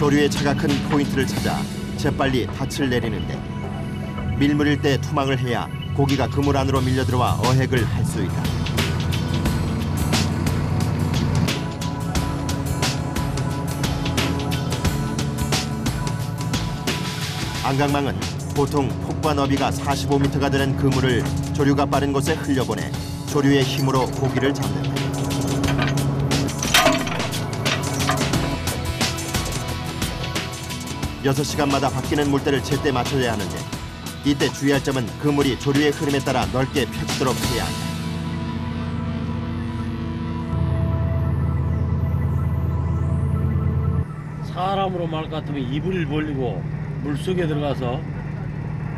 조류의 차가 큰 포인트를 찾아 재빨리 닻을 내리는데 밀물일 때 투망을 해야 고기가 그물 안으로 밀려들어와 어획을 할 수 있다. 안강망은 보통 폭과 너비가 45m가 되는 그물을 조류가 빠른 곳에 흘려보내 조류의 힘으로 고기를 잡는다. 여섯 시간마다 바뀌는 물때를 제때 맞춰야 하는데 이때 주의할 점은 그물이 조류의 흐름에 따라 넓게 펴지도록 해야 한다. 사람으로 말 같으면 입을 벌리고 물속에 들어가서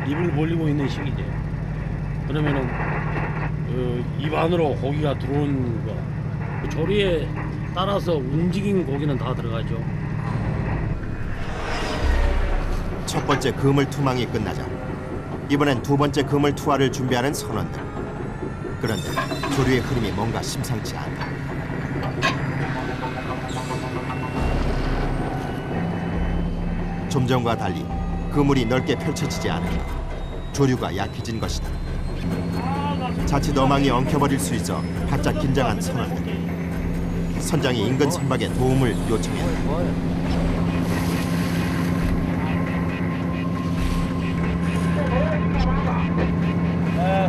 입을 벌리고 있는 시기죠. 그러면은 입 안으로 고기가 들어오는 거, 조류에 따라서 움직인 고기는 다 들어가죠. 첫 번째 그물 투망이 끝나자 이번엔 두 번째 그물 투하를 준비하는 선원들. 그런데 조류의 흐름이 뭔가 심상치 않다. 좀 전과 달리 그물이 넓게 펼쳐지지 않아 조류가 약해진 것이다. 자칫 어망이 엉켜버릴 수 있어 바짝 긴장한 선원들. 선장이 인근 선박에 도움을 요청했다.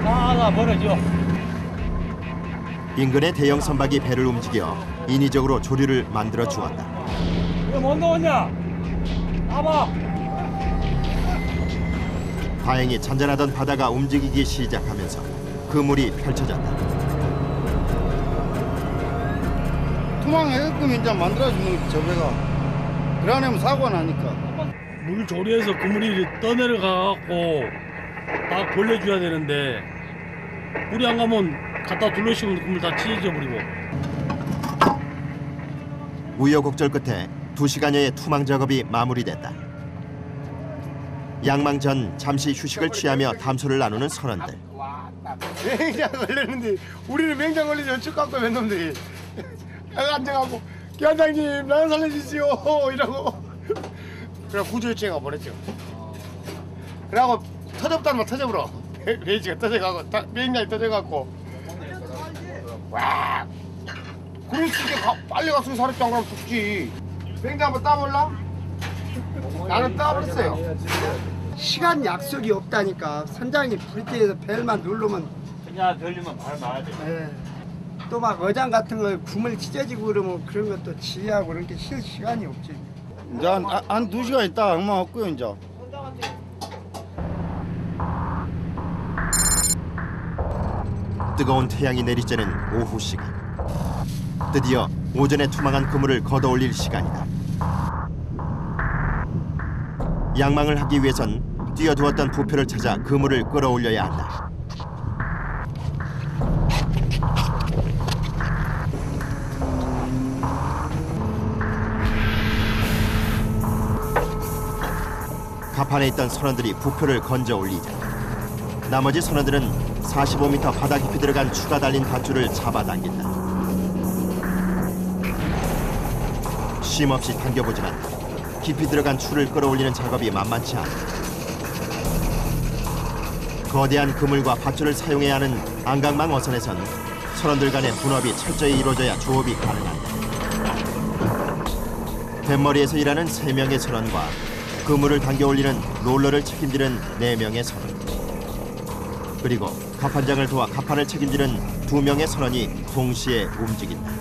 하나 버려줘. 인근의 대형 선박이 배를 움직여 인위적으로 조류를 만들어 주었다. 이거 못 넣었냐? 나봐. 다행히 잔잔하던 바다가 움직이기 시작하면서 그물이 펼쳐졌다. 투망하게끔 이제 만들어주는 저 배가. 그래 안 하면 사고가 나니까. 물 조리에서 그물이 떠내려가갖고 딱 벌려줘야 되는데 물이 안 가면 갖다 둘러씌우면 그물 다 찢어져 버리고. 우여곡절 끝에 2시간여의 투망 작업이 마무리됐다. 양망 전 잠시 휴식을 취하며 담소를 나누는 선원들. 맹장 걸렸는데 우리는 맹장 걸리지 어쩔 갖고 웬 놈들이 앉아갖고 기관장님 나를 살려주시오 이러고 그래 구조 요청가 보냈죠. 그래갖고 터졌다는 말 터져버려. 레이지가 터져가고 맹장이 터져갖고 와 그럴 수 있게 빨리 갔으면 살았지 안 그러면 죽지. 맹장 한번 따볼라? 나는 따버렸어요. 시간 약속이 없다니까. 선장이 브리티에서 벨만 누르면 그냥 들리면 바로 나와야 돼. 또 막 어장 같은 거 구물 찢어지고 그러면 그런 것도 지휘하고 그런 게 쉴 시간이 없지. 이제 한 2시간 있다 얼마 없고요 이제. 뜨거운 태양이 내리쬐는 오후 시간. 드디어 오전에 투망한 그물을 걷어올릴 시간이다. 양망을 하기 위해선 뛰어두었던 부표를 찾아 그물을 끌어올려야 한다. 갑판에 있던 선원들이 부표를 건져 올리자 나머지 선원들은 45m 바다 깊이 들어간 추가 달린 밧줄을 잡아당긴다. 쉼없이 당겨보지만 깊이 들어간 추를 끌어올리는 작업이 만만치 않다. 거대한 그물과 밧줄을 사용해야 하는 안강망 어선에선 선원들 간의 분업이 철저히 이루어져야 조업이 가능한다. 뱃머리에서 일하는 3명의 선원과 그물을 당겨 올리는 롤러를 책임지는 4명의 선원. 그리고 갑판장을 도와 갑판을 책임지는 2명의 선원이 동시에 움직인다.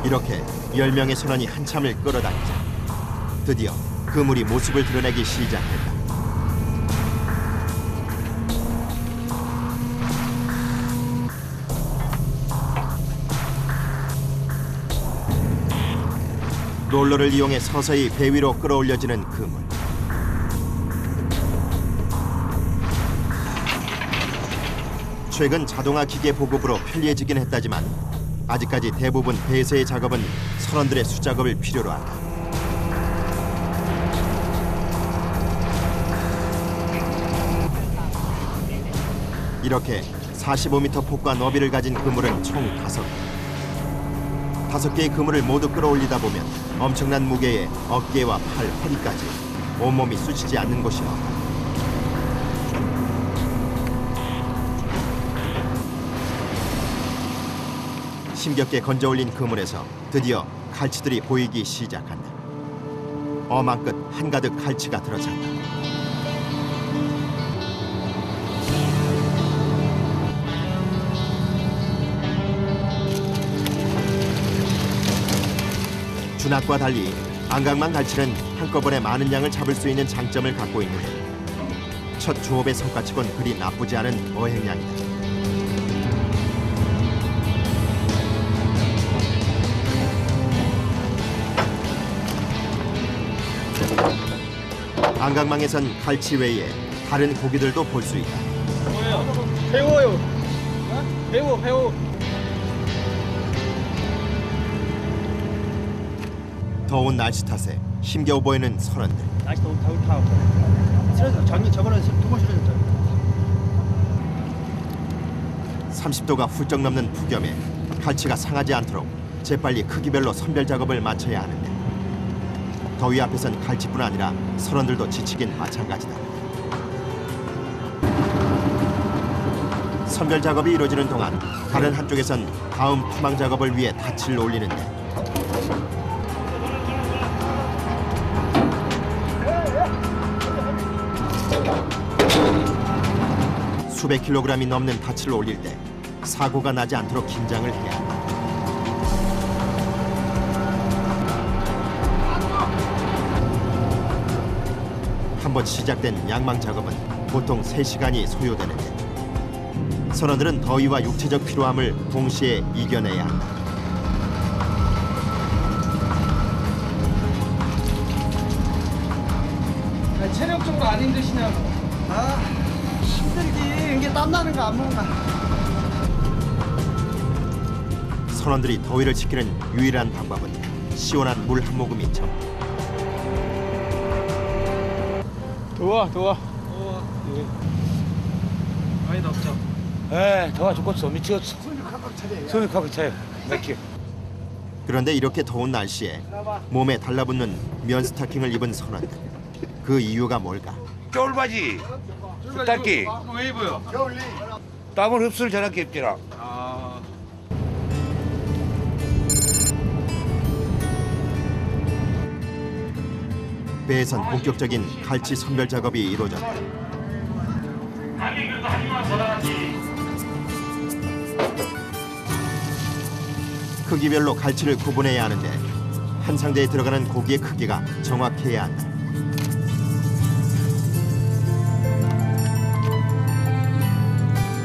이렇게 10명의 선원이 한참을 끌어다니자 드디어 그물이 모습을 드러내기 시작했다. 롤러를 이용해 서서히 배 위로 끌어올려지는 그물. 최근 자동화 기계 보급으로 편리해지긴 했다지만 아직까지 대부분 배쇄의 작업은 선원들의 수작업을 필요로 한다. 이렇게 45m 폭과 너비를 가진 그물은 총 5개. 5개의 그물을 모두 끌어올리다 보면 엄청난 무게에 어깨와 팔, 허리까지 온몸이 쑤시지 않는 곳이 없다. 힘겹게 건져올린 그물에서 드디어 갈치들이 보이기 시작한다. 엄한 끝 한가득 갈치가 들어찬다. 준학과 달리 안강만 갈치는 한꺼번에 많은 양을 잡을 수 있는 장점을 갖고 있는데 첫 조업의 성과치곤 그리 나쁘지 않은 어획량이다. 안강망에선 갈치 외에 다른 고기들도 볼 수 있다. 배워요. 배워. 더운 날씨 탓에 힘겨워 보이는 선원들. 날씨 더울 타고. 실어서 작년 저번에 2번 실어졌죠. 30도가 훌쩍 넘는 폭염에 갈치가 상하지 않도록 재빨리 크기별로 선별 작업을 마쳐야 하는데 더위 앞에선 갈치뿐 아니라 선원들도 지치긴 마찬가지다. 선별 작업이 이루어지는 동안 다른 한쪽에선 다음 투망 작업을 위해 닻을 올리는데 수백 킬로그램이 넘는 닻을 올릴 때 사고가 나지 않도록 긴장을 해야 한다. 한번 시작된 양망 작업은 보통 3시간이 소요되는데 선원들은 더위와 육체적 피로함을 동시에 이겨내야 한다. 체력적으로 안 힘드시냐고. 힘들지. 이게 땀나는 거 안 먹나. 선원들이 더위를 식히는 유일한 방법은 시원한 물 한 모금이 죠. 더워. 많이 덥죠. 더워 죽겠어. 미치겠어. 손이 칵칵 차요. 맥혀. 그런데 이렇게 더운 날씨에 몸에 달라붙는 면 스타킹을 입은 선원들. 그 이유가 뭘까? 겨울바지, 붓닦기, 왜 입어요? 땀을 흡수를 잘하게 입더라. 배에선 본격적인 갈치 선별 작업이 이루어졌다. 크기별로 갈치를 구분해야 하는데 한 상자에 들어가는 고기의 크기가 정확해야 한다.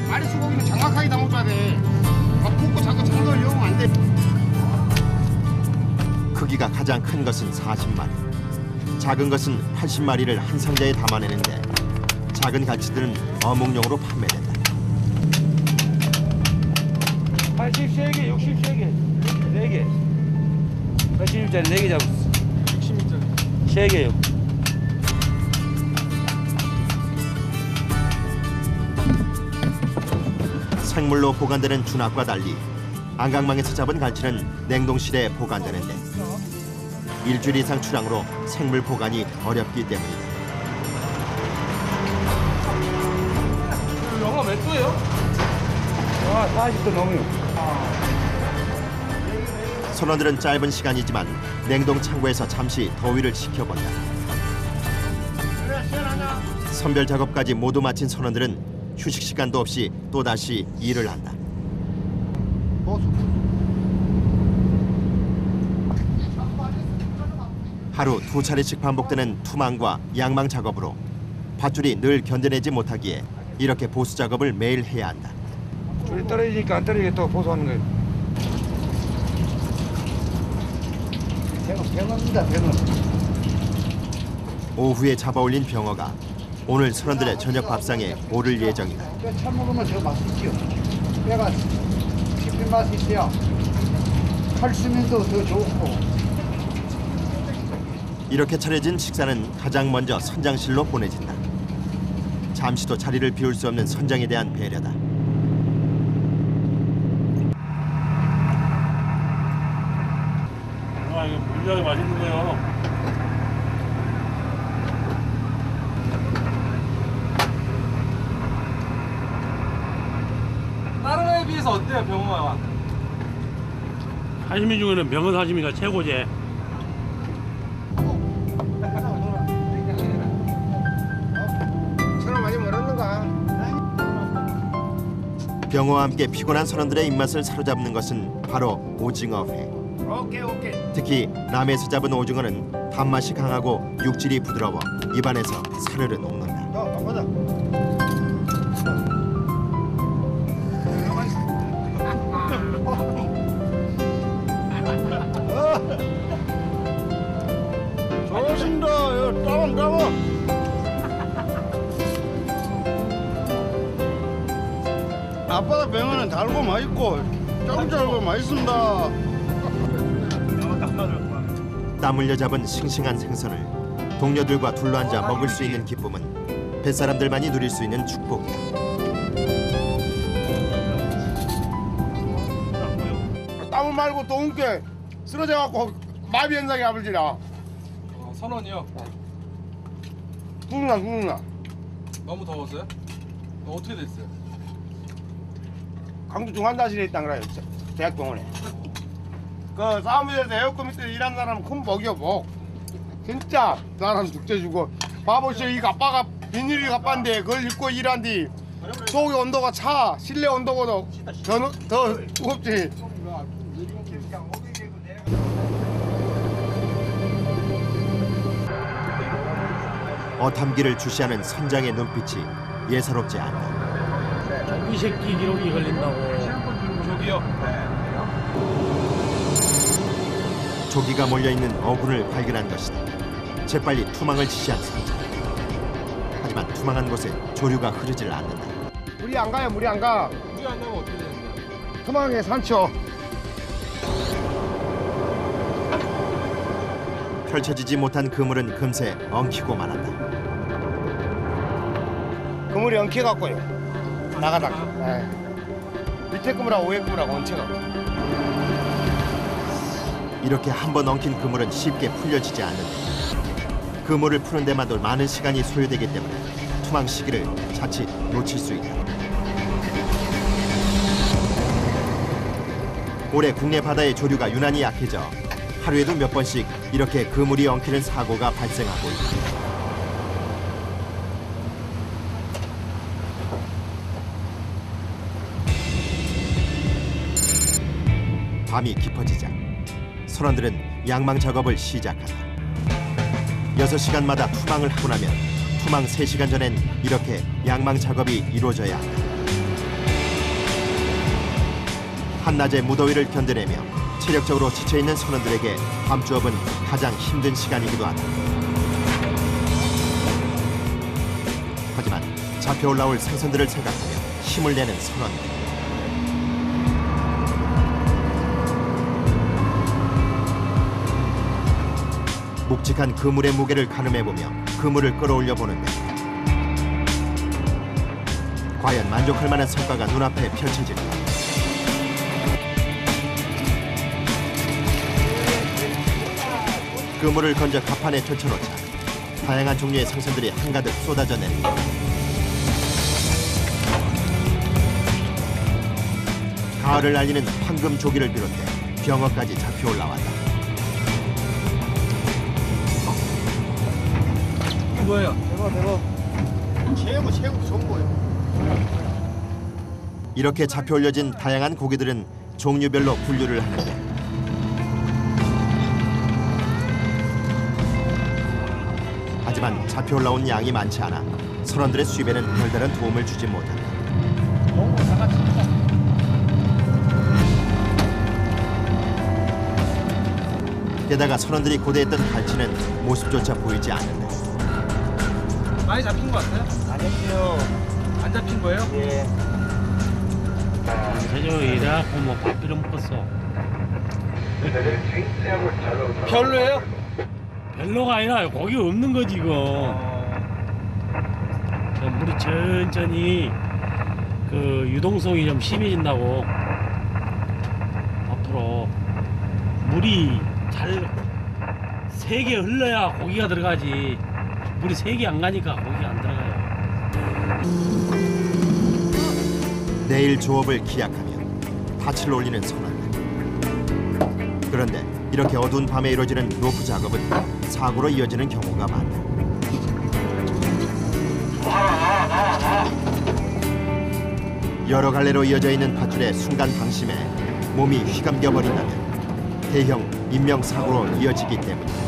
마리수 고기는 정확하게 담아줘야 돼. 붓고 자꾸 장도를 이용하면 안 돼. 크기가 가장 큰 것은 40마리, 작은 것은 80마리를 한 상자에 담아내는데 작은 갈치들은 어묵용으로 판매된다. 83개, 63개, 4개. 80일짜리 4개 잡았어. 60m. 3개요. 생물로 보관되는 준학과 달리 안강망에서 잡은 갈치는 냉동실에 보관되는데 일주일 이상 출항으로 생물 보관이 어렵기 때문이다. 영하 몇 도예요? 40도 넘어요. 선원들은 짧은 시간이지만 냉동 창고에서 잠시 더위를 식혀본다. 선별 작업까지 모두 마친 선원들은 휴식 시간도 없이 또다시 일을 한다. 하루 2차례씩 반복되는 투망과 양망 작업으로 밧줄이 늘 견뎌내지 못하기에 이렇게 보수 작업을 매일 해야 한다. 줄이 떨어지니까 안 떨어지게 또 보수하는 거예요. 병어입니다, 병어. 오후에 잡아올린 병어가 오늘 선원들의 저녁 밥상에 오를 예정이다. 뼈 먹으면 더 맛있지요. 뼈가 씹힌 맛이 있어요. 칼슘도 더 좋고. 이렇게 차려진 식사는 가장 먼저 선장실로 보내진다. 잠시도 자리를 비울 수 없는 선장에 대한 배려다. 아, 이거 물량이 맛있는데요. 다른 애에 비해서 어때요, 병어가? 사시미 중에는 병어 사시미가 최고지. 천원 많이 멀었는가? 병어와 함께 피곤한 선원들의 입맛을 사로잡는 것은 바로 오징어회. 오케이. 특히 남해에서 잡은 오징어는 단맛이 강하고 육질이 부드러워 입안에서 사르르 녹는다. 가보자. 좋습니다. 따봉. 아빠가 병어는 달고 맛있고 짭짤하고 맛있습니다. 땀 흘려 잡은 싱싱한 생선을 동료들과 둘러앉아 먹을 수 있는 기쁨은 뱃사람들만이 누릴 수 있는 축복이다. 땀을 말고 또 운게 쓰러져갖고 마비 현상이 아버지라. 선원이요? 죽나. 너무 더웠어요? 어떻게 됐어요? 강주 중환자실에 있단 거라요. 대학병원에. 그 사무실에서 에어컨 밑에 일하는 사람은 큰 복이요 복. 진짜 나라는 죽재주고 봐보시오. 이 가빠가 비닐이 가빠인데 그걸 입고 일한뒤 속의 온도가 차 실내 온도보다 더 무겁지. 어탐기를 주시하는 선장의 눈빛이 예사롭지 않다. 조기 새끼 기록이 걸린다고. 저기요. 조기가 몰려있는 어군을 발견한 것이다. 재빨리 투망을 지시한 선장. 하지만 투망한 곳에 조류가 흐르질 않는다. 물이 안 가요. 물이 안 가. 물이 안 나면 어떻게 되는데요? 투망에 산초. 펼쳐지지 못한 그물은 금세 엉키고 말았다. 그물이 엉켜갖고요. 나가다가. 네. 밑에 그물하고 위에 그물하고 엉켜갖고. 이렇게 한 번 엉킨 그물은 쉽게 풀려지지 않는다. 그물을 푸는 데만도 많은 시간이 소요되기 때문에 투망 시기를 자칫 놓칠 수 있다. 올해 국내 바다의 조류가 유난히 약해져 하루에도 몇 번씩 이렇게 그물이 엉키는 사고가 발생하고 있다. 밤이 깊어지자 선원들은 양망 작업을 시작한다. 6시간마다 투망을 하고 나면 투망 3시간 전엔 이렇게 양망 작업이 이루어져야 한다. 한낮의 무더위를 견뎌내며 체력적으로 지쳐있는 선원들에게 밤주업은 가장 힘든 시간이기도 하다. 하지만 잡혀 올라올 생선들을 생각하며 힘을 내는 선원들. 묵직한 그물의 무게를 가늠해보며 그물을 끌어올려 보는데 과연 만족할 만한 성과가 눈앞에 펼쳐질까? 그물을 건져 갑판에 펼쳐놓자 다양한 종류의 생선들이 한가득 쏟아져 내린다. 가을을 알리는 황금 조기를 비롯해 병어까지 잡혀 올라왔다. 뭐예요? 최고 좋은 거예요. 이렇게 잡혀 올려진 다양한 고기들은 종류별로 분류를 하는데 하지만 잡혀 올라온 양이 많지 않아 선원들의 수입에는 별다른 도움을 주지 못한다. 게다가 선원들이 고대했던 갈치는 모습조차 보이지 않는다. 많이 잡힌 거 같아요? 아니요. 안 잡힌 거예요? 예. 세조 이래갖고 뭐 밥비를 먹었어. 별로예요? 별로가 아니라 고기 없는 거지 이거. 물이 천천히 그 유동성이 좀 심해진다고. 앞으로 물이 잘 세게 흘러야 고기가 들어가지. 물이 세게 안 가니까 고기가 안 들어가요. 내일 조업을 기약하며 닻을 올리는 선원들. 그런데 이렇게 어두운 밤에 이루어지는 로프 작업은 사고로 이어지는 경우가 많다. 여러 갈래로 이어져 있는 밧줄의 순간 방심에 몸이 휘감겨 버린다면 대형 인명사고로 이어지기 때문이다.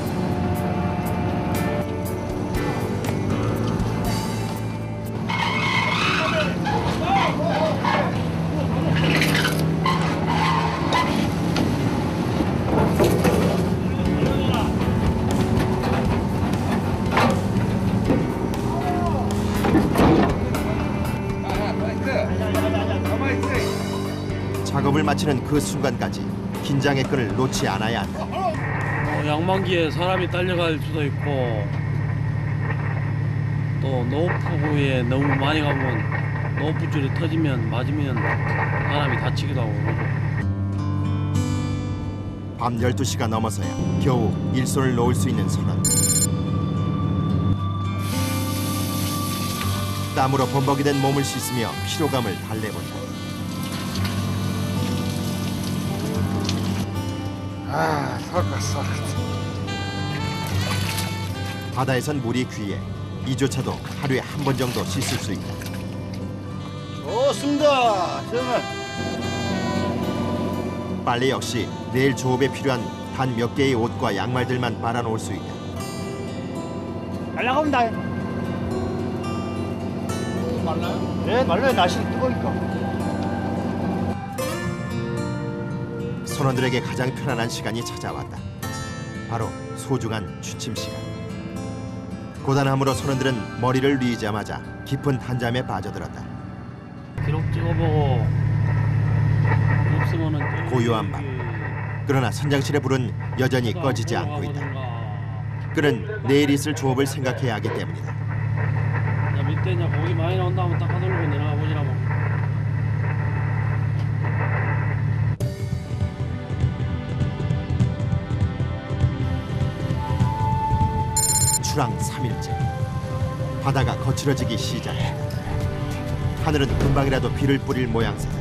작업을 마치는 그 순간까지 긴장의 끈을 놓지 않아야 한다. 양만기에 사람이 딸려갈 수도 있고 또 노프부에 너무 많이 가면 노프줄이 터지면 맞으면 사람이 다치기도 하고 그러고. 밤 12시가 넘어서야 겨우 일손을 놓을 수 있는 선원. 땀으로 범벅이 된 몸을 씻으며 피로감을 달래본다. 아, 섞어. 바다에선 물이 귀해 이조차도 하루에 한 번 정도 씻을 수 있다. 좋습니다. 저는 빨래 역시 내일 조업에 필요한 단 몇 개의 옷과 양말들만 빨아놓을 수 있다. 날라갑니다. 말라요? 네, 말라요. 날씨는 뜨거우니까. 선원들에게 가장 편안한 시간이 찾아왔다. 바로 소중한 취침 시간. 고단함으로 선원들은 머리를 뉘자마자 깊은 한잠에 빠져들었다. 기록 찍어보고 없으면은 고요한 밤. 그러나 선장실의 불은 여전히 꺼지지 않고 있다. 그는 내일 있을 조업을 생각해야 하기 때문이다. 야, 밑에 이제 고기 많이 나온다면 닦아돌고 내려가 보시라고. 출항 3일째. 바다가 거칠어지기 시작했다. 하늘은 금방이라도 비를 뿌릴 모양새다.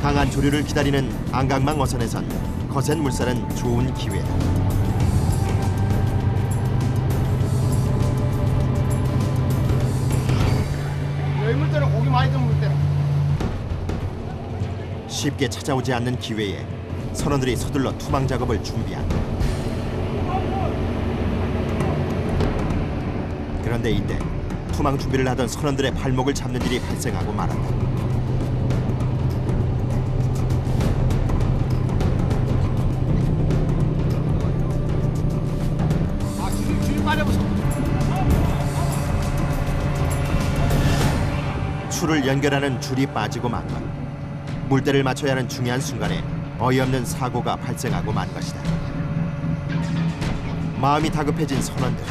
강한 조류를 기다리는 안강망 어선에선 거센 물살은 좋은 기회다. 여물 때는 고기 많이 드물 때는. 쉽게 찾아오지 않는 기회에 선원들이 서둘러 투망 작업을 준비한다. 그런데 이때 투망 준비를 하던 선원들의 발목을 잡는 일이 발생하고 말았다. 줄을 연결하는 줄이 빠지고 만 것. 물때를 맞춰야 하는 중요한 순간에 어이없는 사고가 발생하고 만 것이다. 마음이 다급해진 선원들.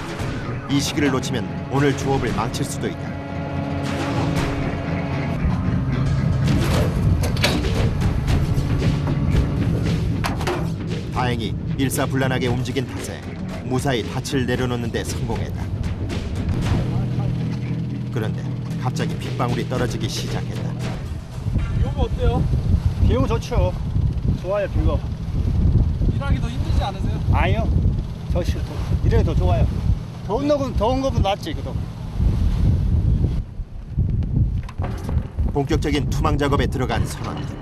이 시기를 놓치면 오늘 조업을 망칠 수도 있다. 다행히 일사불란하게 움직인 탓에 무사히 닻을 내려놓는 데 성공했다. 그런데 갑자기 빗방울이 떨어지기 시작했다. 이거 어때요? 비용 좋죠. 좋아요, 비용. 일하기 더 힘들지 않으세요? 아니요. 더 싫어. 이래 더 좋아요. 더운 거보다 낫지, 그도. 본격적인 투망 작업에 들어간 선원들.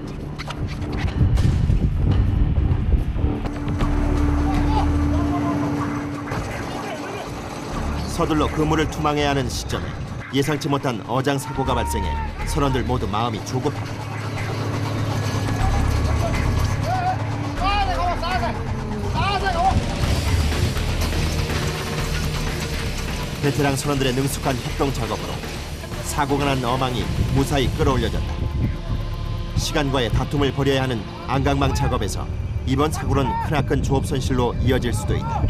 서둘러 그물을 투망해야 하는 시점에 예상치 못한 어장 사고가 발생해 선원들 모두 마음이 조급하다. 베테랑 선원들의 능숙한 협동 작업으로 사고가 난 어망이 무사히 끌어올려졌다. 시간과의 다툼을 벌여야 하는 안강망 작업에서 이번 사고는 크나큰 조업 손실로 이어질 수도 있다.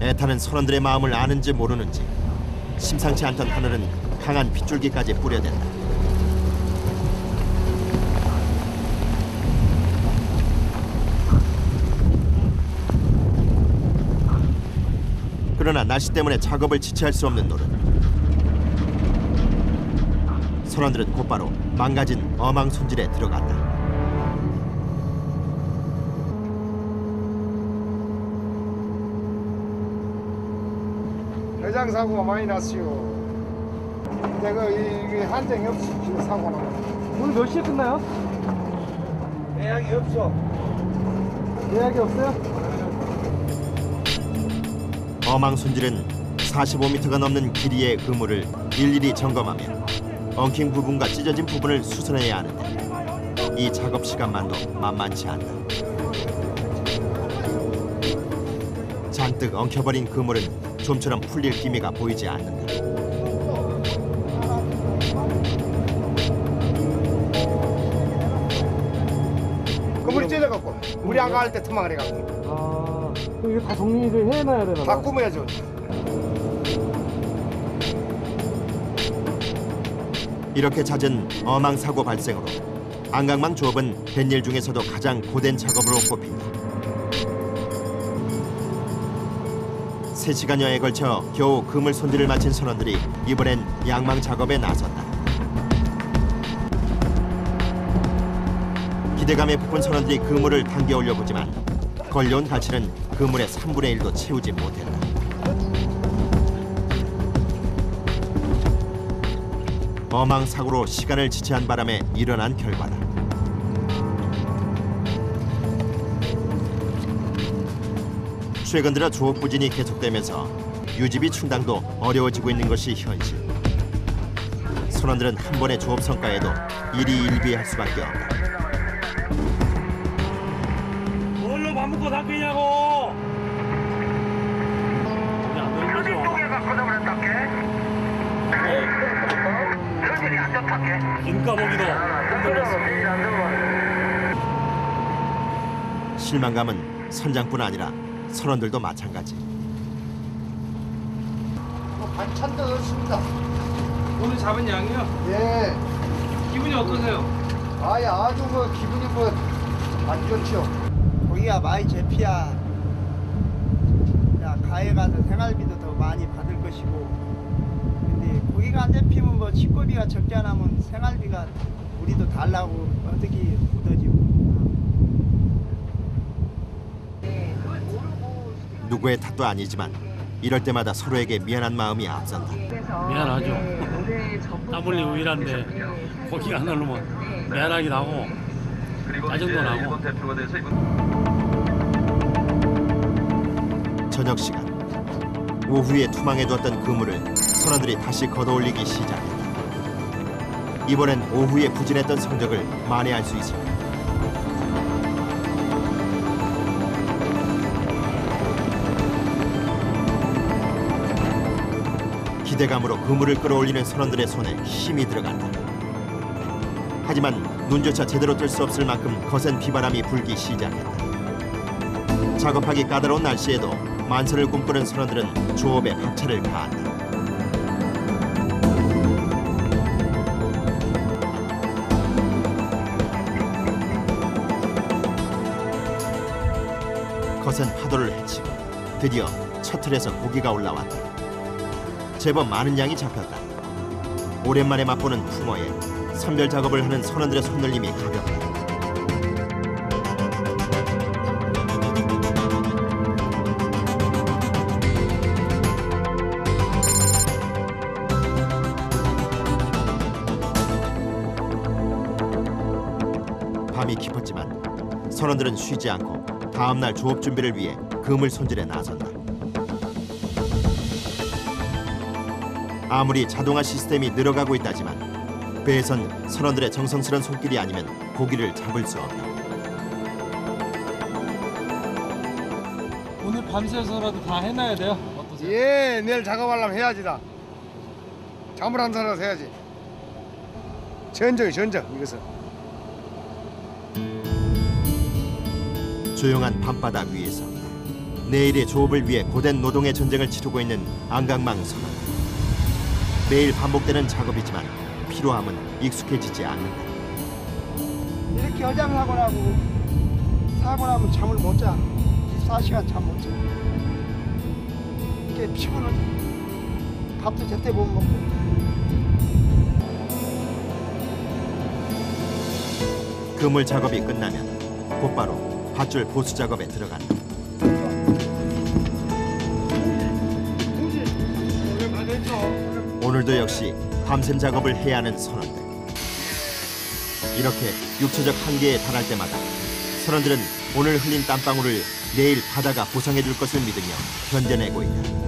애타는 선원들의 마음을 아는지 모르는지 심상치 않던 하늘은 강한 빗줄기까지 뿌려댄다. 그러나 날씨 때문에 작업을 지체할 수 없는 노릇. 선원들은 곧바로 망가진 어망 손질에 들어간다. 대장 사고가 많이 났어요. 내가 이게 한정이 없이 사고 나고. 오늘 몇 시에 끝나요? 예약이 없어. 예약이 없어요? 어망 손질은 45m가 넘는 길이의 그물을 일일이 점검하며 엉킨 부분과 찢어진 부분을 수선해야 하는데 이 작업 시간만도 만만치 않다. 잔뜩 엉켜버린 그물은 좀처럼 풀릴 기미가 보이지 않는다. 그물이 찢어갖고 물이 안 갈 때 투망을 해갖고 아, 그럼 이거 다 정리를 해놔야 되나? 다 꾸며야죠. 이렇게 잦은 어망 사고 발생으로 안강망 조업은 뱃일 중에서도 가장 고된 작업으로 꼽힌다. 3시간여에 걸쳐 겨우 그물 손질을 마친 선원들이 이번엔 양망 작업에 나섰다. 기대감에 부푼 선원들이 그물을 당겨 올려보지만 걸려온 갈치는 그물의 3분의 1도 채우지 못했다. 어망 사고로 시간을 지체한 바람에 일어난 결과다. 최근 들어 조업 부진이 계속되면서 유지비 충당도 어려워지고 있는 것이 현실. 선원들은 한 번의 조업 성과에도 일희일비할 수밖에 없다. 뭘로 밥 먹고 닦이냐고! 우리 안 되는 거죠? 긴 까먹이도 흔들렸어. 실망감은 선장뿐 아니라 선원들도 마찬가지. 반찬도 없습니다. 오늘 잡은 양이요? 예. 기분이 어떠세요? 아예 아주 뭐 기분이 뭐 안 좋죠. 고기가 많이 잡히야 야, 가에 가서 생활비도 더 많이 받을 것이고, 근데 고기가 안 잡히면 뭐 식구비가 적지 않으면 생활비가 우리도 달라고 어떻게 묻어지고. 누구의 탓도 아니지만 이럴 때마다 서로에게 미안한 마음이 앞선다. 미안하죠. 땀 흘리고 일하는데 고기가 안 오르면 미안하기도 하고 짜증도 나고. 저녁 시간 오후에 투망해두었던 그물을 선원들이 다시 걷어올리기 시작했다. 이번엔 오후에 부진했던 성적을 만회할 수 있을까? 기대감으로 그물을 끌어올리는 선원들의 손에 힘이 들어간다. 하지만 눈조차 제대로 뜰 수 없을 만큼 거센 비바람이 불기 시작했다. 작업하기 까다로운 날씨에도 만선을 꿈꾸는 선원들은 조업에 박차를 가한다. 거센 파도를 헤치고 드디어 첫 틀에서 고기가 올라왔다. 제법 많은 양이 잡혔다. 오랜만에 맛보는 풍어에 선별 작업을 하는 선원들의 손놀림이 가볍다. 밤이 깊었지만 선원들은 쉬지 않고 다음날 조업 준비를 위해 그물 손질에 나선다. 아무리 자동화 시스템이 늘어가고 있다지만 배에선 선원들의 정성스런 손길이 아니면 고기를 잡을 수 없다. 오늘 밤새서라도 다 해놔야 돼요? 어떠세요? 예, 내일 작업하려면 해야지다. 잠을 안 자서 해야지. 전쟁이 전쟁 이것은. 조용한 밤바다 위에서 내일의 조업을 위해 고된 노동의 전쟁을 치르고 있는 안강망 선원. 매일 반복되는 작업이지만 피로함은 익숙해지지 않는다. 이렇게 여장하고 사고 나면 잠을 못 자. 4시간 잠 못 자. 이렇게 피곤하지. 밥도 제때 못 먹고. 그물 작업이 끝나면 곧바로 밧줄 보수 작업에 들어간다. 오늘도 역시 밤샘 작업을 해야 하는 선원들. 이렇게 육체적 한계에 달할 때마다 선원들은 오늘 흘린 땀방울을 내일 바다가 보상해 줄 것을 믿으며 견뎌내고 있다.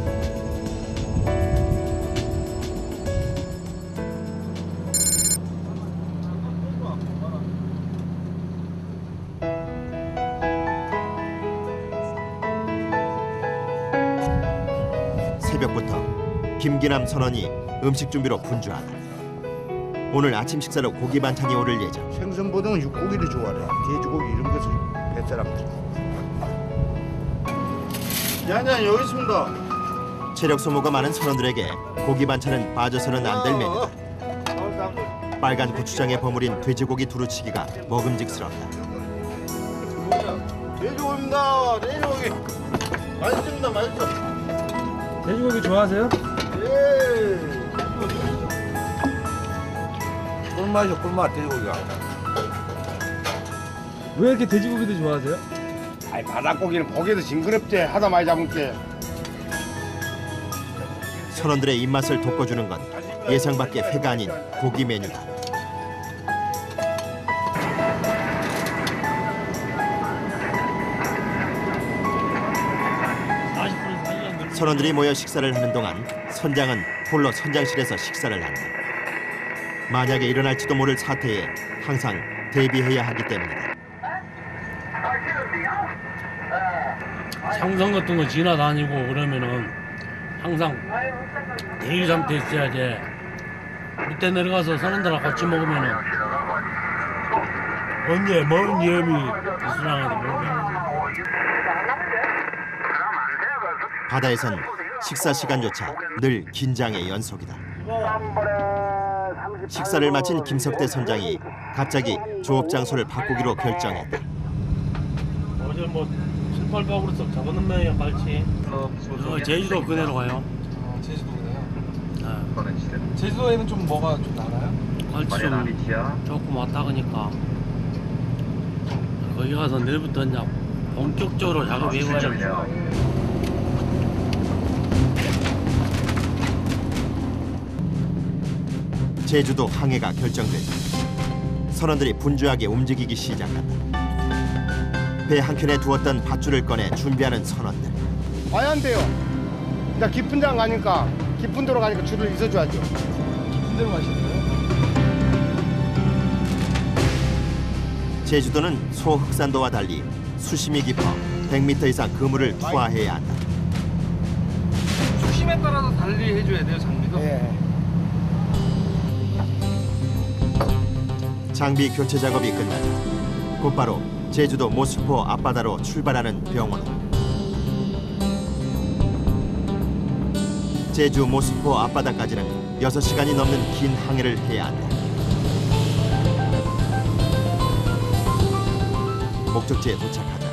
새벽부터 김기남 선원이 음식 준비로 분주하다. 오늘 아침 식사로 고기 반찬이 오를 예정. 생선보다는 육고기를 좋아해. 돼지고기 이런 것을 뱃사람들. 양양 여기 있습니다. 체력 소모가 많은 선원들에게 고기 반찬은 빠져서는 안 될 메뉴다. 빨간 고추장에 버무린 돼지고기 두루치기가 먹음직스럽다. 돼지고기입니다. 돼지고기. 맛있습니다. 맛있어. 돼지고기 좋아하세요? 예. 꿀맛이요, 꿀맛 돼지고기가. 왜 이렇게 돼지고기도 좋아하세요? 아이 바닷고기는 고기도 징그럽지. 하다 많이 잡은 게. 선원들의 입맛을 돋궈주는 건 예상 밖의 회가 아닌 고기 메뉴다. 선원들이 모여 식사를 하는 동안 선장은 홀로 선장실에서 식사를 한다. 만약에 일어날지도 모를 사태에 항상 대비해야 하기 때문이다. 상선 같은 거 지나다니고 그러면은 항상 대기 상태에 있어야지. 밑에 내려가서 선원들하고 같이 먹으면은 언제 먼 위험이 있으나 모르겠네. 바다에선 식사 시간조차 늘 긴장의 연속이다. 식사를 마친 김석대 선장이 갑자기 조업 장소를 바꾸기로 결정했다. 어제 뭐 7, 8박으로 썩 잡았는 모양이야 갈치. 제주도 그대로 가요. 제주도 그래요? 네. 제주도에는 좀 뭐가 좀 나나요? 갈치 좀 조금 왔다 가니까 거기 가서 내일부터 이제 본격적으로 작업해봐야 됩니다. 제주도 항해가 결정됐다. 선원들이 분주하게 움직이기 시작한다. 배 한켠에 두었던 밧줄을 꺼내 준비하는 선원들. 와야 안 돼요. 이제 깊은 장 가니까 깊은 데로 가니까 줄을 있어줘야죠. 깊은 데로 가시는 거예요? 제주도는 소흑산도와 달리 수심이 깊어 100m 이상 그물을 투하해야 한다. 수심에 따라서 달리 해줘야 돼요, 장비도? 예. 장비 교체 작업이 끝나자 곧바로 제주도 모스포 앞바다로 출발하는 병원. 제주 모스포 앞바다까지는 6시간이 넘는 긴 항해를 해야 한다. 목적지에 도착하자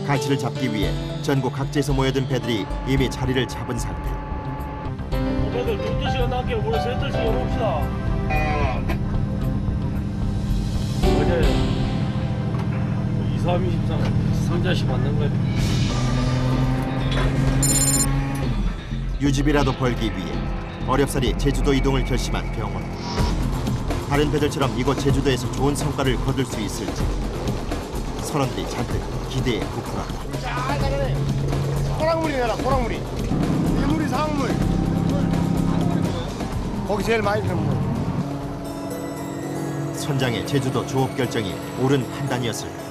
갈치를 잡기 위해 전국 각지에서 모여든 배들이 이미 자리를 잡은 상태. 오늘들 12시간 남게 우리 3시간 옵시다. 어제 2, 3, 23 상자씩 받는 거예요. 유지비라도 벌기 위해 어렵사리 제주도 이동을 결심한 병원. 다른 배들처럼 이곳 제주도에서 좋은 성과를 거둘 수 있을지 선원들이 잔뜩 기대에 부풀었다. 잘 가네. 호랑물이 내라, 호랑물이. 이물이 상물. 거기 제일 많이 펴는 물. 선장의 제주도 조업 결정이 옳은 판단이었을까.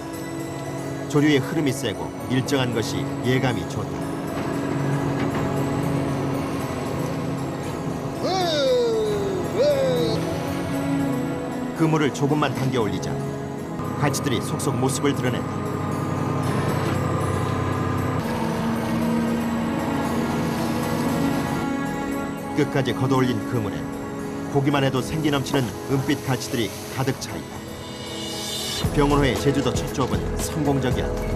조류의 흐름이 세고 일정한 것이 예감이 좋다. 그물을 조금만 당겨 올리자 갈치들이 속속 모습을 드러낸다. 끝까지 걷어올린 그물에 보기만 해도 생기 넘치는 은빛 갈치들이 가득 차 있다. 병원호의 제주도 첫 조업은 성공적이었다.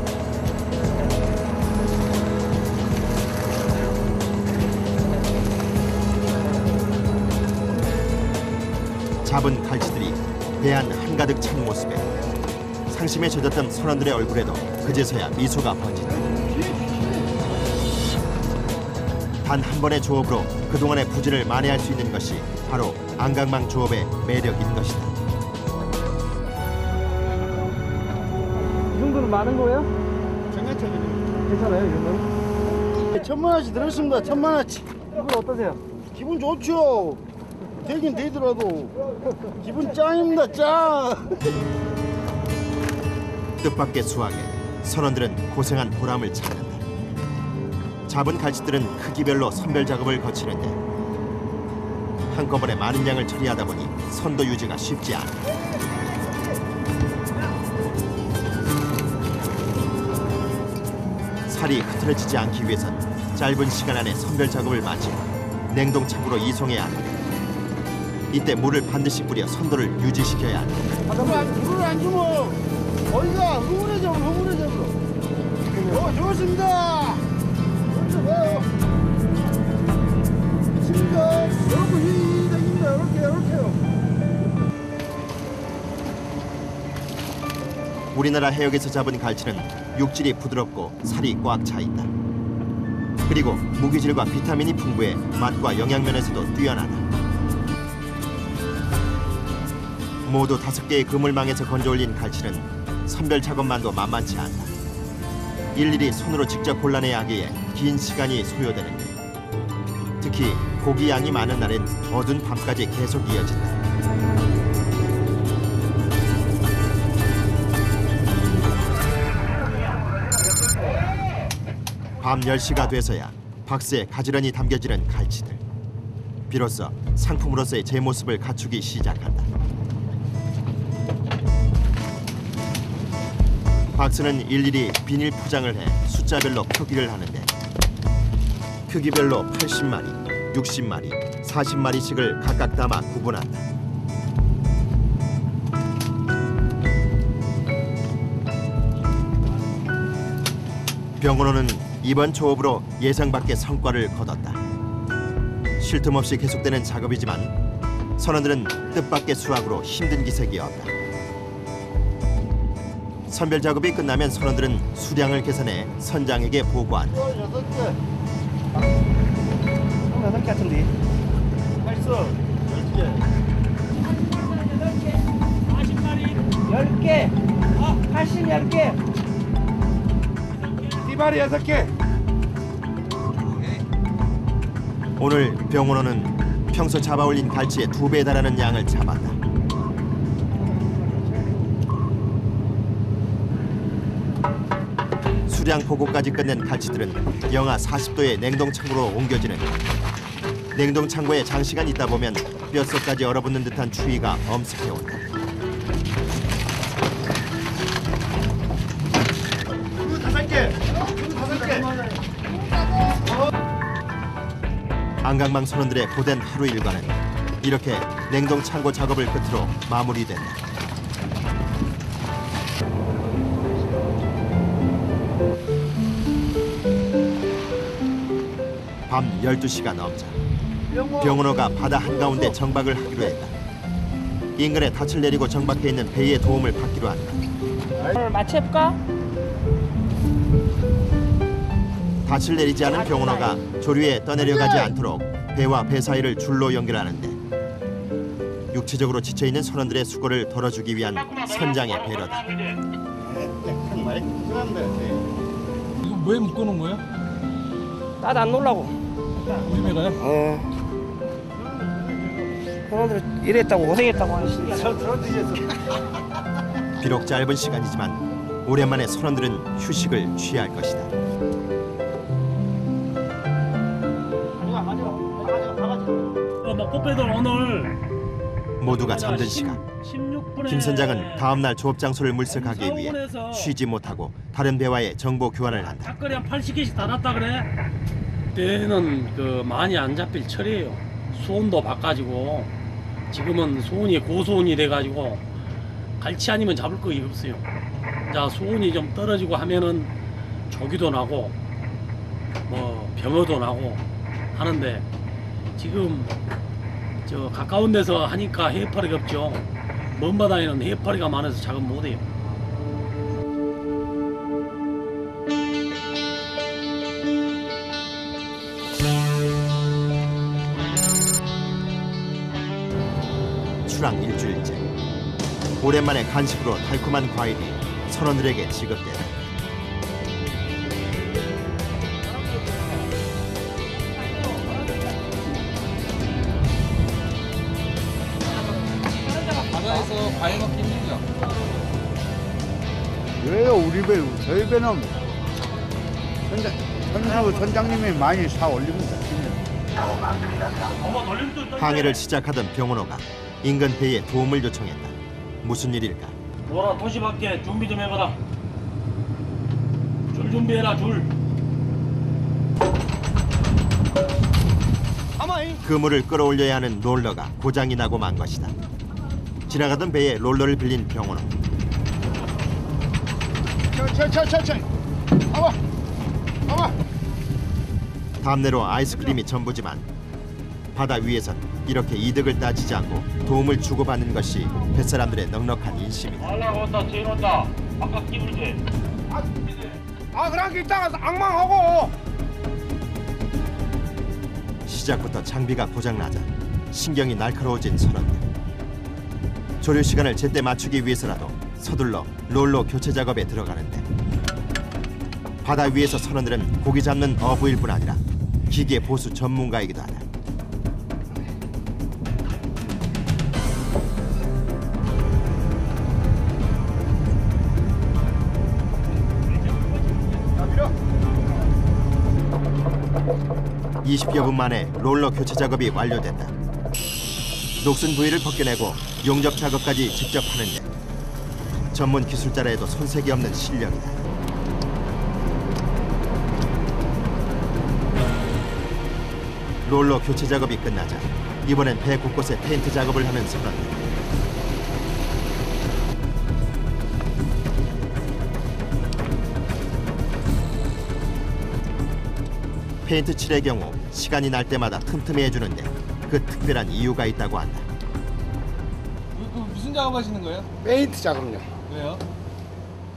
잡은 갈치들이 배 안 한가득 찬 모습에 상심에 젖었던 선원들의 얼굴에도 그제서야 미소가 번진다. 단 한 번의 조업으로 그동안의 부진을 만회할 수 있는 것이 바로 안강망 조업의 매력인 것이다. 이 정도는 많은 거예요? 장난쳐요. 괜찮아요, 이 정도는? 1,000만 원씩 들었습니다. 1,000만 원씩. 기분 어떠세요? 기분 좋죠. 되긴 되더라도 기분 짱입니다. 짱. 뜻밖의 수확에 선원들은 고생한 보람을 찾는다. 잡은 갈치들은 크기별로 선별 작업을 거치는데 한꺼번에 많은 양을 처리하다 보니 선도 유지가 쉽지 않다. 살이 흐트러지지 않기 위해선 짧은 시간 안에 선별 작업을 마치고 냉동 창고로 이송해야 하는데 이때 물을 반드시 뿌려 선도를 유지시켜야 한다. 물을 안 주면 어디가 흐물해져. 좋습니다. 좋아요. 지금가 여러분 이 됩니다. 이렇게요. 우리나라 해역에서 잡은 갈치는 육질이 부드럽고 살이 꽉 차 있다. 그리고 무기질과 비타민이 풍부해 맛과 영양면에서도 뛰어나다. 모두 5개의 그물망에서 건져 올린 갈치는 선별 작업만도 만만치 않다. 일일이 손으로 직접 골라내야 하기에 긴 시간이 소요되는데 특히 고기 양이 많은 날엔 어두운 밤까지 계속 이어진다. 밤 10시가 돼서야 박스에 가지런히 담겨지는 갈치들. 비로소 상품으로서의 제 모습을 갖추기 시작한다. 박스는 일일이 비닐 포장을 해 숫자별로 표기를 하는데 크기별로 80마리, 60마리, 40마리씩을 각각 담아 구분한다. 병원호는 이번 조업으로 예상 밖의 성과를 거뒀다. 쉴 틈 없이 계속되는 작업이지만 선원들은 뜻밖의 수확으로 힘든 기색이 없다. 선별 작업이 끝나면 선원들은 수량을 계산해 선장에게 보고한다. 8개 같은데. 맛있어. 10개. 80 10개. 띠바리 6개. 오늘 병원호는 평소 잡아올린 갈치의 2배에 달하는 양을 잡았다. 수량 보고까지 끝낸 갈치들은 영하 40도의 냉동 창고로 옮겨지는데 냉동 창고에 장시간 있다 보면 뼛속까지 얼어붙는 듯한 추위가 엄습해 온다. 안강망 선원들의 고된 하루 일과는 이렇게 냉동 창고 작업을 끝으로 마무리된다. 밤 12시가 넘자 병원호가 바다 한가운데 정박을 하기로 했다. 인근에 닻을 내리고 정박해 있는 배의 도움을 받기로 한다. 오늘 마취해볼까? 닻을 내리지 않은 병원호가 조류에 떠내려가지 않도록 배와 배 사이를 줄로 연결하는데 육체적으로 지쳐있는 선원들의 수고를 덜어주기 위한 선장의 배려다. 이거 왜 묶어놓은 거예요? 나도 안 놀라고. 우리 배가요? 형님들 이랬다고 고생했다고 하는 신기하다. 비록 짧은 시간이지만 오랜만에 선원들은 휴식을 취할 것이다. 뭐 꽃배들 오늘 모두가 잠든 시간. 16분에 김 선장은 다음 날 조업 장소를 물색하기 위해 쉬지 못하고 다른 배와의 정보 교환을 한다. 닭거리 한 80개씩 다 났다 그래. 그때는 그 많이 안 잡힐 철이에요. 수온도 바꿔지고 지금은 수온이 고수온이 돼가지고 갈치 아니면 잡을 거 없어요. 자, 수온이 좀 떨어지고 하면은 조기도 나고 뭐 병어도 나고 하는데 지금 저 가까운 데서 하니까 해파리가 없죠. 먼 바다에는 해파리가 많아서 작업 못해요. 출항 일주일째. 오랜만에 간식으로 달콤한 과일이 선원들에게 지급된다. 바다에서 과일 먹기 힘들죠? 왜요? 우리 배, 저희 배는 선수 선장님이 많이 사 올립니다. 항해를 시작하던 병원호가 인근 배에 도움을 요청했다. 무슨 일일까? 노라 도시밖에 준비 좀 해봐라. 줄 준비해라 줄. 그물을 끌어올려야 하는 롤러가 고장이 나고 만 것이다. 지나가던 배에 롤러를 빌린 병원호. 천천히. 봐봐. 담내로 아이스크림이 전부지만 바다 위에선 이렇게 이득을 따지지 않고 도움을 주고받는 것이 뱃사람들의 넉넉한 인심이다. 날라가 온다, 제일 온다. 아까 끼불지. 그렇게 있다가 앙망하고. 시작부터 장비가 고장나자 신경이 날카로워진 선원들. 조류 시간을 제때 맞추기 위해서라도 서둘러 롤러 교체 작업에 들어가는데 바다 위에서 선원들은 고기 잡는 어부일 뿐 아니라 기계 보수 전문가이기도 하다. 밀어. 20여 분 만에 롤러 교체 작업이 완료됐다. 녹슨 부위를 벗겨내고 용접 작업까지 직접 하는데 전문 기술자라 해도 손색이 없는 실력이다. 롤러 교체 작업이 끝나자 이번엔 배 곳곳에 페인트 작업을 하는 선원들. 페인트 칠의 경우 시간이 날 때마다 틈틈이 해주는데 그 특별한 이유가 있다고 한다. 무슨 작업하시는 거예요? 페인트 작업요. 왜요?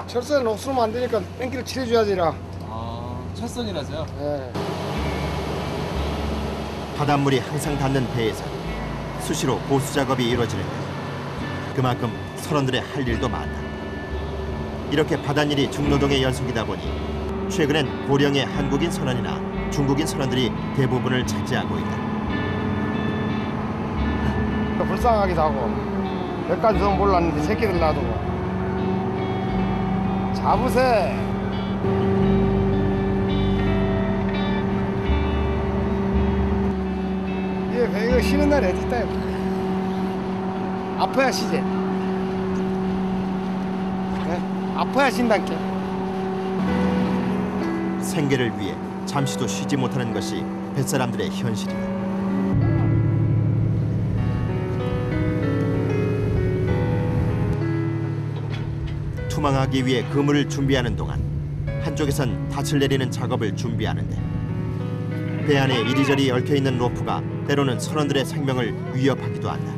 철선은 없으면 안 되니까 뺑기를 칠해줘야지라. 철선이라서요? 예. 바닷물이 항상 닿는 배에서 수시로 보수 작업이 이루어지는데 그만큼 선원들의 할 일도 많다. 이렇게 바닷일이 중노동의 연속이다 보니 최근엔 고령의 한국인 선원이나 중국인 선원들이 대부분을 차지하고 있다. 불쌍하기도 하고 몇 가지 좀 몰랐는데 새끼들 놔두고 잡으세. 배 이거 쉬는 날이 어딨다. 아파야 쉬지. 네? 아파야 쉰다니까. 생계를 위해 잠시도 쉬지 못하는 것이 뱃사람들의 현실이다. 투망하기 위해 그물을 준비하는 동안 한쪽에선 닻을 내리는 작업을 준비하는데 배 안에 이리저리 얽혀있는 로프가 때로는 선원들의 생명을 위협하기도 한다.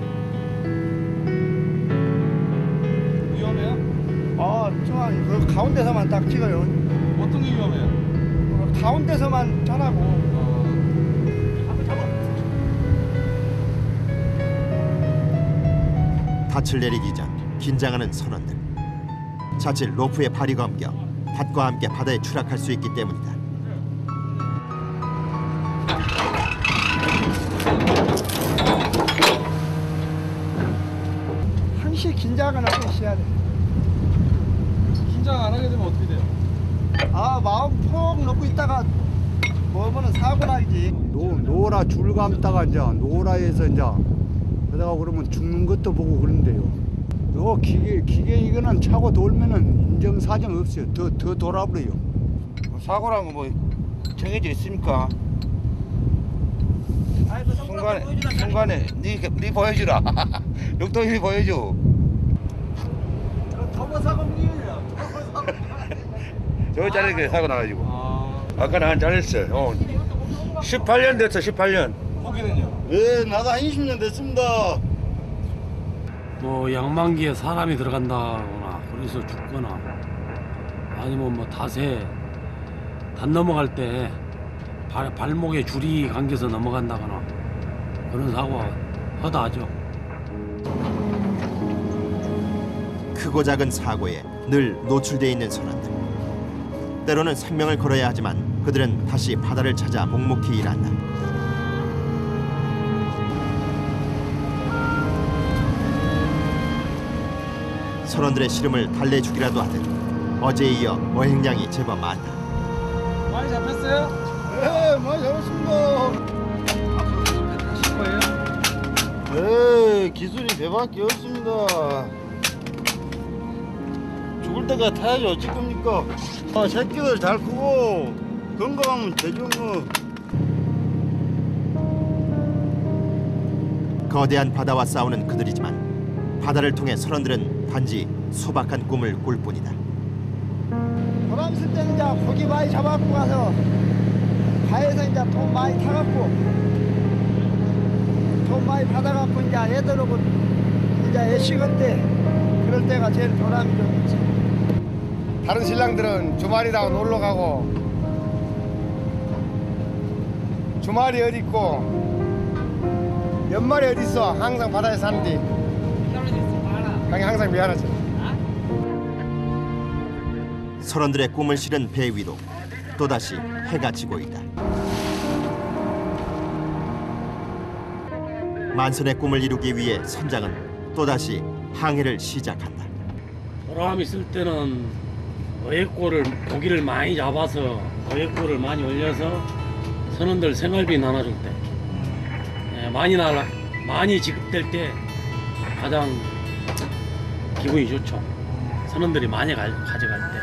위험해요? 그 가운데서만 딱 찍어요. 어떤 게 위험해요? 가운데서만 자라고. 닻을 내리기 전 긴장하는 선원들. 자칫 로프에 발이 감겨 닷과 함께 바다에 추락할 수 있기 때문이다. 항시 긴장을 하고 있어야 돼. 긴장 안 하게 되면 어떻게 돼요? 마음 푹 놓고 있다가 뭐면은 사고 나지. 노라 줄 감다가 이제 노라에서 이제 그러다가 그러면 죽는 것도 보고 그런데요. 요 기계 이거는 차고 돌면은 인정사정 없어요. 더 돌아버려요. 사고란 거 뭐 정해져 있습니까? 순간에 네 보여주라. 육동이 보여줘. 저 자리에 사고 나가지고. 아까 난 잘했어. 18년 됐어, 18년. 거기는요? 예, 나도 한 20년 됐습니다. 뭐 양만기에 사람이 들어간다거나 그래서 죽거나 아니면 뭐 닷에 넘어갈 때 발목에 줄이 감겨서 넘어간다거나 그런 사고가 허다하죠. 크고 작은 사고에 늘 노출돼 있는 선원들. 때로는 생명을 걸어야 하지만 그들은 다시 바다를 찾아 묵묵히 일한다. 선원들의 시름을 달래주기라도 하듯 어제에 이어 어획량이 제법 많다. 많이 잡혔어요? 네, 많이 잡았습니다. 앞으로 배 타실 거예요? 네, 기술이 배밖에 없습니다. 죽을 때까지 타야지 어쩔 겁니까? 새끼들 잘 크고 건강하면 되죠 뭐. 거대한 바다와 싸우는 그들이지만 바다를 통해 선원들은 단지 소박한 꿈을 꿀 뿐이다. 보람 쓸 때는 이제 고기 많이 잡아갖고 가서 가에서 이제 돈 많이 타갖고 돈 많이 받아갖고 이제 애들하고 이제 애식할 때 그럴 때가 제일 보람이 좀 있지. 다른 신랑들은 주말이라고 놀러 가고 주말이 어디 있고 연말이 어디 있어. 항상 바다에 사는데 형이 항상 미안하지. 선원들의 꿈을 실은 배 위로 또다시 해가 지고 있다. 만선의 꿈을 이루기 위해 선장은 또다시 항해를 시작한다. 보람 있을 때는 어획고를 고기를 많이 잡아서 어획고를 많이 올려서 선원들 생활비 나눠줄 때 많이 지급될 때 가장 기분이 좋죠. 선원들이 많이 가져갈 때.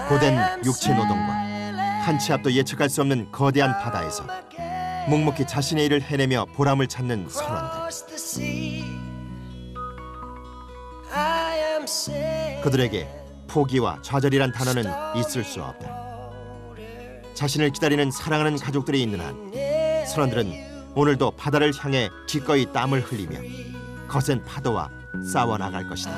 고된 육체 노동과 한치 앞도 예측할 수 없는 거대한 바다에서 묵묵히 자신의 일을 해내며 보람을 찾는 선원들. 그들에게 포기와 좌절이란 단어는 있을 수 없다. 자신을 기다리는 사랑하는 가족들이 있는 한 선원들은 오늘도 바다를 향해 기꺼이 땀을 흘리며 거센 파도와 싸워나갈 것이다.